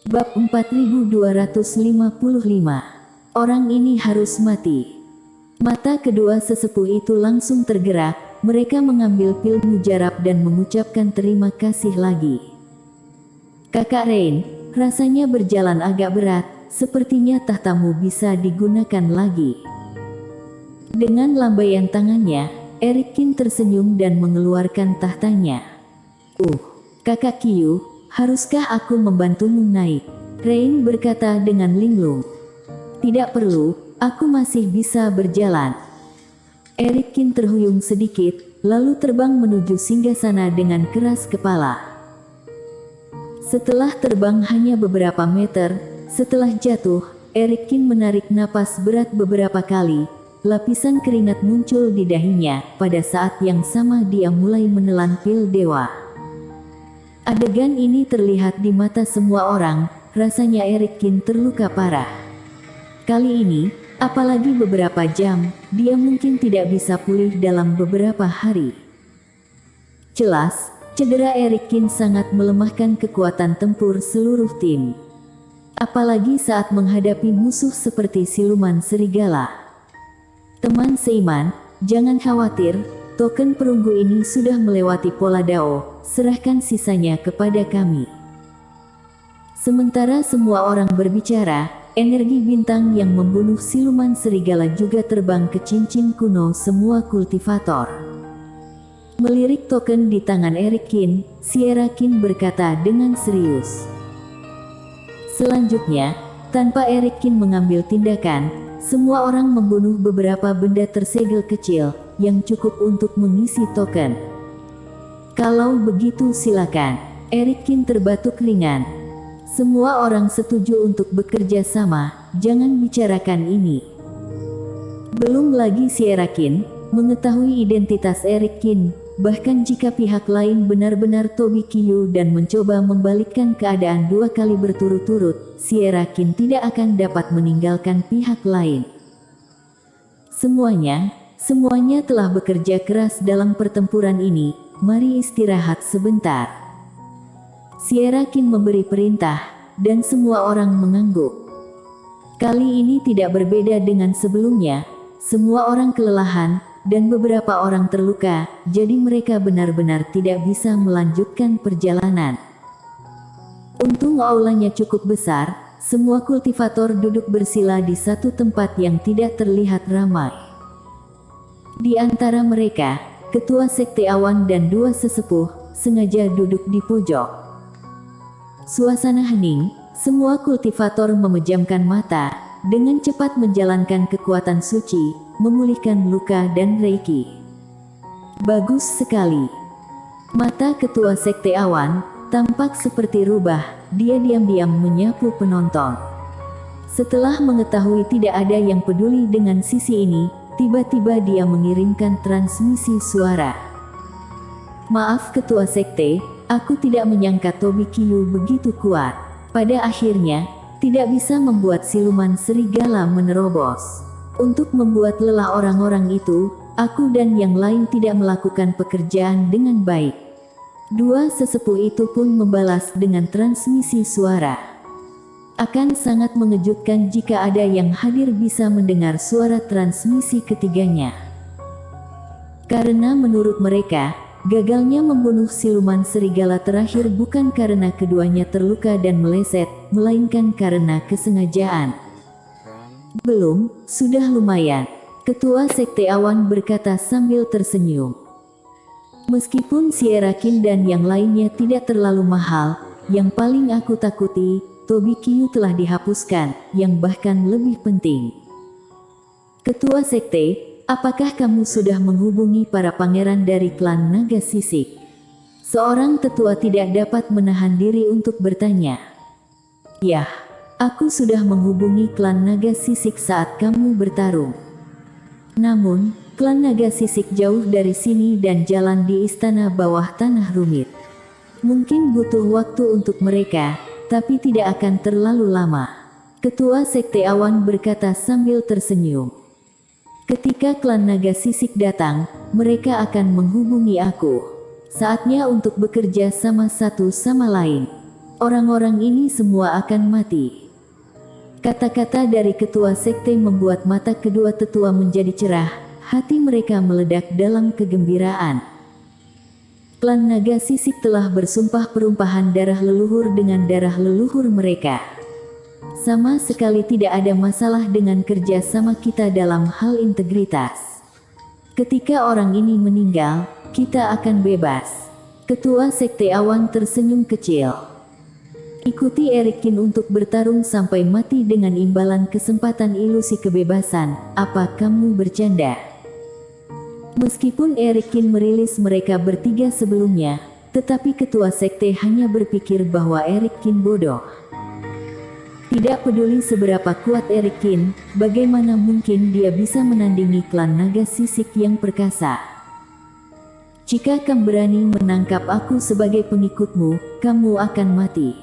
Bab 4255. Orang ini harus mati. Mata kedua sesepuh itu langsung tergerak. Mereka mengambil pil mujarab dan mengucapkan terima kasih lagi. Kakak Rain, rasanya berjalan agak berat. Sepertinya tahtamu bisa digunakan lagi. Dengan lambaian tangannya, Eric Kin tersenyum dan mengeluarkan tahtanya. Kakak Kyu, haruskah aku membantumu naik? Rain berkata dengan linglung. Tidak perlu, aku masih bisa berjalan. Eric Kin terhuyung sedikit, lalu terbang menuju singgasana dengan keras kepala. Setelah terbang hanya beberapa meter, setelah jatuh, Eric Kin menarik napas berat beberapa kali. Lapisan keringat muncul di dahinya. Pada saat yang sama dia mulai menelan pil dewa. Adegan ini terlihat di mata semua orang. Rasanya Eric Kin terluka parah. Kali ini, apalagi beberapa jam, dia mungkin tidak bisa pulih dalam beberapa hari. Jelas, cedera Eric Kin sangat melemahkan kekuatan tempur seluruh tim. Apalagi saat menghadapi musuh seperti siluman serigala. Teman seiman, jangan khawatir, token perunggu ini sudah melewati pola Dao, serahkan sisanya kepada kami. Sementara semua orang berbicara, energi bintang yang membunuh siluman serigala juga terbang ke cincin kuno semua kultivator. Melirik token di tangan Eric Kin, Sierra Kin berkata dengan serius. Selanjutnya, tanpa Eric Kin mengambil tindakan, semua orang membunuh beberapa benda tersegel kecil, yang cukup untuk mengisi token. Kalau begitu silakan, Eric Kin terbatuk ringan. Semua orang setuju untuk bekerja sama, jangan bicarakan ini. Belum lagi Sierra Kin mengetahui identitas Eric Kin, bahkan jika pihak lain benar-benar Toby Kyu dan mencoba membalikkan keadaan 2 kali berturut-turut, Sierra Kin tidak akan dapat meninggalkan pihak lain. Semuanya telah bekerja keras dalam pertempuran ini, mari istirahat sebentar. Sierra Kin memberi perintah, dan semua orang mengangguk. Kali ini tidak berbeda dengan sebelumnya, semua orang kelelahan, dan beberapa orang terluka, jadi mereka benar-benar tidak bisa melanjutkan perjalanan. Untung aulanya cukup besar, semua kultivator duduk bersila di satu tempat yang tidak terlihat ramai. Di antara mereka, ketua sekte awan dan 2 sesepuh, sengaja duduk di pojok. Suasana hening, semua kultivator memejamkan mata, dengan cepat menjalankan kekuatan suci, memulihkan luka dan reiki. Bagus sekali. Mata ketua sekte awan, tampak seperti rubah, dia diam-diam menyapu penonton. Setelah mengetahui tidak ada yang peduli dengan sisi ini, tiba-tiba dia mengirimkan transmisi suara. Maaf ketua sekte, aku tidak menyangka Toby Kyu begitu kuat. Pada akhirnya, tidak bisa membuat siluman serigala menerobos. Untuk membuat lelah orang-orang itu, aku dan yang lain tidak melakukan pekerjaan dengan baik. 2 sesepuh itu pun membalas dengan transmisi suara. Akan sangat mengejutkan jika ada yang hadir bisa mendengar suara transmisi ketiganya. Karena menurut mereka, gagalnya membunuh siluman serigala terakhir bukan karena keduanya terluka dan meleset, melainkan karena kesengajaan. Belum, sudah lumayan. Ketua sekte awan berkata sambil tersenyum. Meskipun Sierra Kin dan yang lainnya tidak terlalu mahal, yang paling aku takuti, Toby Kyu telah dihapuskan, yang bahkan lebih penting. Ketua sekte, apakah kamu sudah menghubungi para pangeran dari klan Naga Sisik? Seorang tetua tidak dapat menahan diri untuk bertanya. Yah, aku sudah menghubungi klan Naga Sisik saat kamu bertarung. Namun, klan Naga Sisik jauh dari sini dan jalan di istana bawah tanah rumit. Mungkin butuh waktu untuk mereka, tapi tidak akan terlalu lama. Ketua sekte awan berkata sambil tersenyum. Ketika klan Naga Sisik datang, mereka akan menghubungi aku. Saatnya untuk bekerja sama satu sama lain. Orang-orang ini semua akan mati. Kata-kata dari ketua sekte membuat mata kedua tetua menjadi cerah, hati mereka meledak dalam kegembiraan. Klan Naga Sisik telah bersumpah perumpahan darah leluhur dengan darah leluhur mereka. Sama sekali tidak ada masalah dengan kerja sama kita dalam hal integritas. Ketika orang ini meninggal, kita akan bebas. Ketua Sekte Awan tersenyum kecil. Ikuti Erikin untuk bertarung sampai mati dengan imbalan kesempatan ilusi kebebasan. Apa kamu bercanda? Meskipun Erikin merilis mereka bertiga sebelumnya, tetapi ketua sekte hanya berpikir bahwa Erikin bodoh. Tidak peduli seberapa kuat Erikin, bagaimana mungkin dia bisa menandingi klan naga sisik yang perkasa. Jika kamu berani menangkap aku sebagai pengikutmu, kamu akan mati.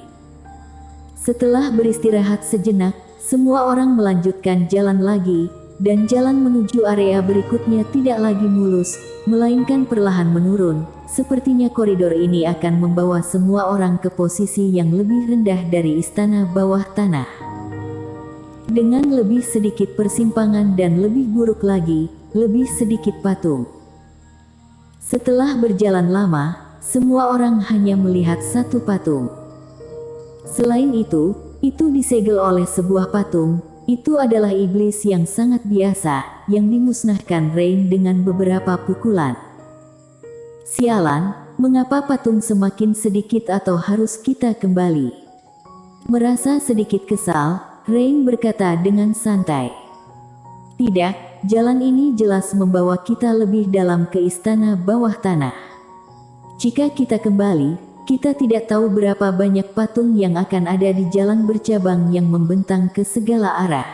Setelah beristirahat sejenak, semua orang melanjutkan jalan lagi, dan jalan menuju area berikutnya tidak lagi mulus, melainkan perlahan menurun. Sepertinya koridor ini akan membawa semua orang ke posisi yang lebih rendah dari istana bawah tanah. Dengan lebih sedikit persimpangan dan lebih buruk lagi, lebih sedikit patung. Setelah berjalan lama, semua orang hanya melihat satu patung. Selain itu disegel oleh sebuah patung. Itu adalah iblis yang sangat biasa, yang dimusnahkan Rain dengan beberapa pukulan. Sialan, mengapa patung semakin sedikit atau harus kita kembali? Merasa sedikit kesal, Rain berkata dengan santai. Tidak, jalan ini jelas membawa kita lebih dalam ke istana bawah tanah. Jika kita kembali, kita tidak tahu berapa banyak patung yang akan ada di jalan bercabang yang membentang ke segala arah.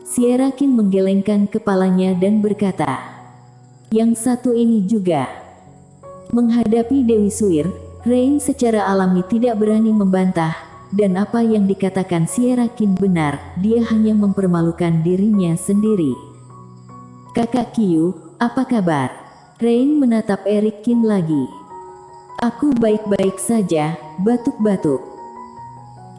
Sierra Kin menggelengkan kepalanya dan berkata, yang satu ini juga. Menghadapi Dewi Suir, Rain secara alami tidak berani membantah, dan apa yang dikatakan Sierra Kin benar, dia hanya mempermalukan dirinya sendiri. Kakak Kyu, apa kabar? Rain menatap Eric Kin lagi. Aku baik-baik saja, batuk-batuk.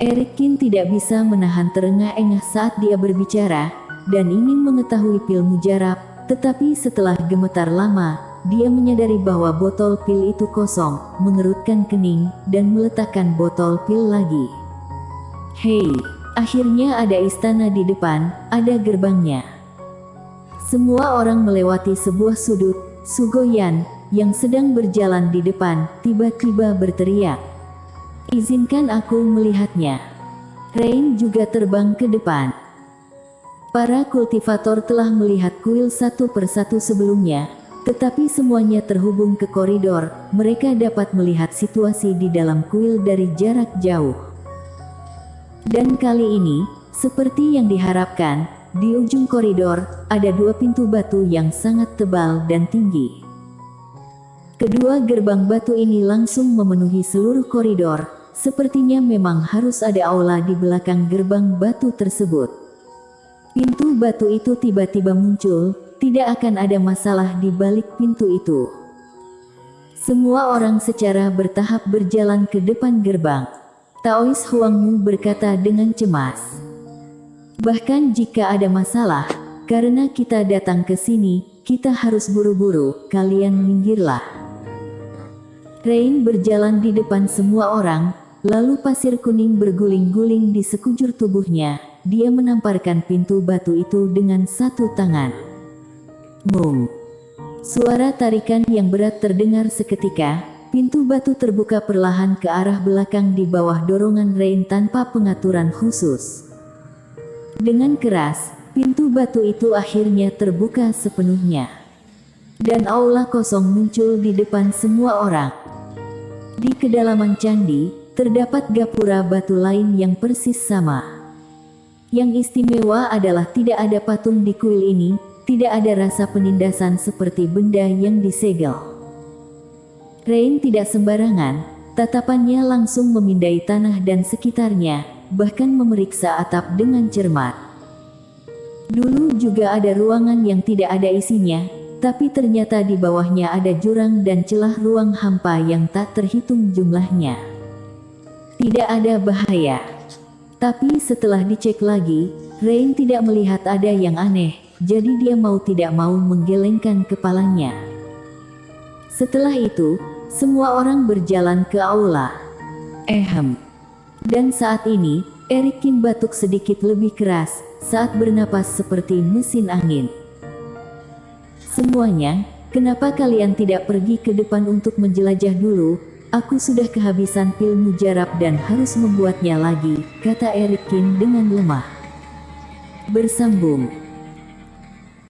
Eric Kin tidak bisa menahan terengah-engah saat dia berbicara, dan ingin mengetahui pil mujarab, tetapi setelah gemetar lama, dia menyadari bahwa botol pil itu kosong, mengerutkan kening, dan meletakkan botol pil lagi. Hei, akhirnya ada istana di depan, ada gerbangnya. Semua orang melewati sebuah sudut. Sugoyan, yang sedang berjalan di depan, tiba-tiba berteriak. Izinkan aku melihatnya. Rain juga terbang ke depan. Para kultivator telah melihat kuil satu persatu sebelumnya, tetapi semuanya terhubung ke koridor. Mereka dapat melihat situasi di dalam kuil dari jarak jauh. Dan kali ini, seperti yang diharapkan, di ujung koridor, ada dua pintu batu yang sangat tebal dan tinggi. Kedua gerbang batu ini langsung memenuhi seluruh koridor, sepertinya memang harus ada aula di belakang gerbang batu tersebut. Pintu batu itu tiba-tiba muncul, tidak akan ada masalah di balik pintu itu. Semua orang secara bertahap berjalan ke depan gerbang. Taois Huangmu berkata dengan cemas. Bahkan jika ada masalah, karena kita datang ke sini, kita harus buru-buru, kalian minggirlah. Rain berjalan di depan semua orang, lalu pasir kuning berguling-guling di sekujur tubuhnya, dia menamparkan pintu batu itu dengan satu tangan. Mung. Suara tarikan yang berat terdengar seketika, pintu batu terbuka perlahan ke arah belakang di bawah dorongan Rain tanpa pengaturan khusus. Dengan keras, pintu batu itu akhirnya terbuka sepenuhnya. Dan aula kosong muncul di depan semua orang. Di kedalaman candi, terdapat gapura batu lain yang persis sama. Yang istimewa adalah tidak ada patung di kuil ini, tidak ada rasa penindasan seperti benda yang disegel. Rain tidak sembarangan, tatapannya langsung memindai tanah dan sekitarnya, bahkan memeriksa atap dengan cermat. Dulu juga ada ruangan yang tidak ada isinya, tapi ternyata di bawahnya ada jurang dan celah ruang hampa yang tak terhitung jumlahnya. Tidak ada bahaya. Tapi setelah dicek lagi, Rain tidak melihat ada yang aneh, jadi dia mau tidak mau menggelengkan kepalanya. Setelah itu, semua orang berjalan ke aula. Dan saat ini, Eric Kim batuk sedikit lebih keras saat bernapas seperti mesin angin. Semuanya, kenapa kalian tidak pergi ke depan untuk menjelajah dulu? Aku sudah kehabisan pil mujarab dan harus membuatnya lagi, kata Eric Kim dengan lemah. Bersambung.